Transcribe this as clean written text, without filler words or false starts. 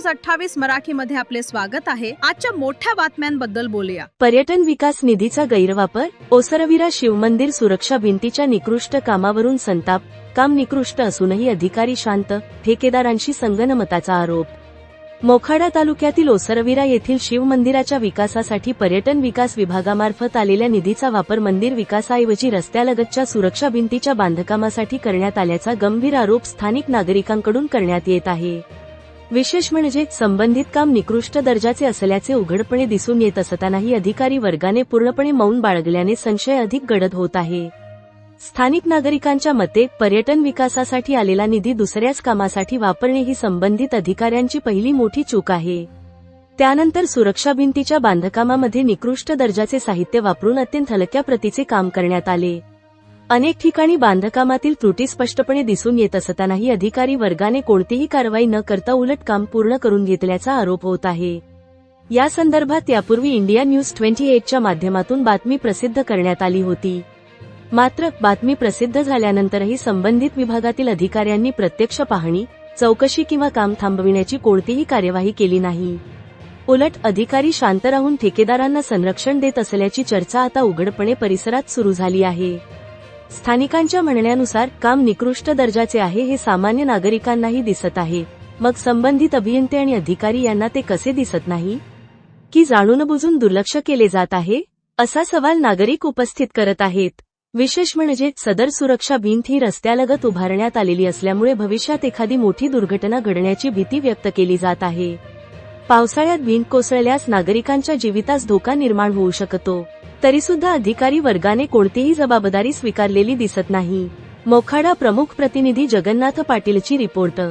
News 28 मराठीमध्ये आपले स्वागत आहे। आजच्या मोठ्या बातम्यांबद्दल बोलूया। पर्यटन विकास निधीचा गैरवापर, ओसरविरा शिवमंदिर सुरक्षा भिंतीच्या निकृष्ट कामावरून संताप, काम निकृष्ट असूनही अधिकारी शांत, ठेकेदारांशी संगनमताचा आरोप। मोखाडा तालुक्यातील ओसरविरा येथील शिवमंदिराच्या विकासासाठी पर्यटन विकास विभागामार्फत आलेल्या निधीचा वापर मंदिर विकासाऐवजी रस्त्यालगतच्या सुरक्षा भिंतीच्या बांधकामासाठी करण्यात आल्याचा गंभीर आरोप स्थानिक नागरिकांकडून करण्यात येत आहे। विशेष म्हणजे संबंधित काम निकृष्ट दर्जाचे असल्याचे उघडपणे दिसून येत असतानाही अधिकारी वर्गाने पूर्णपणे मौन बाळगल्याने संशय अधिक गडद होत आहे। स्थानिक नागरिकांच्या मते पर्यटन विकासासाठी आलेला निधी दुसऱ्याच कामासाठी वापरणे ही संबंधित अधिकाऱ्यांची पहिली मोठी चूक आहे। त्यानंतर सुरक्षा भिंतीच्या बांधकामामध्ये निकृष्ट दर्जाचे साहित्य वापरून अत्यंत हलक्या प्रतीचे काम करण्यात आले। अनेक ठिकाणी बांधकामातील त्रुटी स्पष्टपणे दिसून येत असतानाही अधिकारी वर्गाने कोणतीही कारवाई न करता उलट काम पूर्ण करून घेतल्याचा आरोप होत आहे। या संदर्भात यापूर्वी इंडिया न्यूज 28 च्या माध्यमातून बातमी प्रसिद्ध करण्यात आली होती। मात्र बातमी प्रसिद्ध झाल्यानंतरही संबंधित विभागातील अधिकाऱ्यांनी प्रत्यक्ष पाहणी, चौकशी किंवा काम थांबविण्याची कोणतीही कार्यवाही केली नाही। उलट अधिकारी शांत राहून ठेकेदारांना संरक्षण देत असल्याची चर्चा आता उघडपणे परिसरात सुरू झाली आहे। स्थानिकांच्या म्हणण्यानुसार काम निकृष्ट दर्जाचे आहे हे सामान्य नागरिकांनाही दिसत आहे, मग संबंधित अभियंते आणि अधिकारी यांना ते कसे दिसत नाही? की जाणूनबुजून दुर्लक्ष केले जात आहे, असा सवाल नागरिक उपस्थित करत आहेत। विशेष म्हणजे सदर सुरक्षा भिंत ही रस्त्यालगत उभारण्यात आलेली असल्यामुळे भविष्यात एखादी मोठी दुर्घटना घडण्याची भीती व्यक्त केली जात आहे। पावसाळ्यात भिंत कोसळल्यास नागरिकांच्या जीवितास धोका निर्माण होऊ शकतो, तरीसुद्धा अधिकारी वर्गाने कोणतीही जबाबदारी स्वीकारलेली दिसत नाही। मोखाडा प्रमुख प्रतिनिधी जगन्नाथ पाटीलची रिपोर्ट।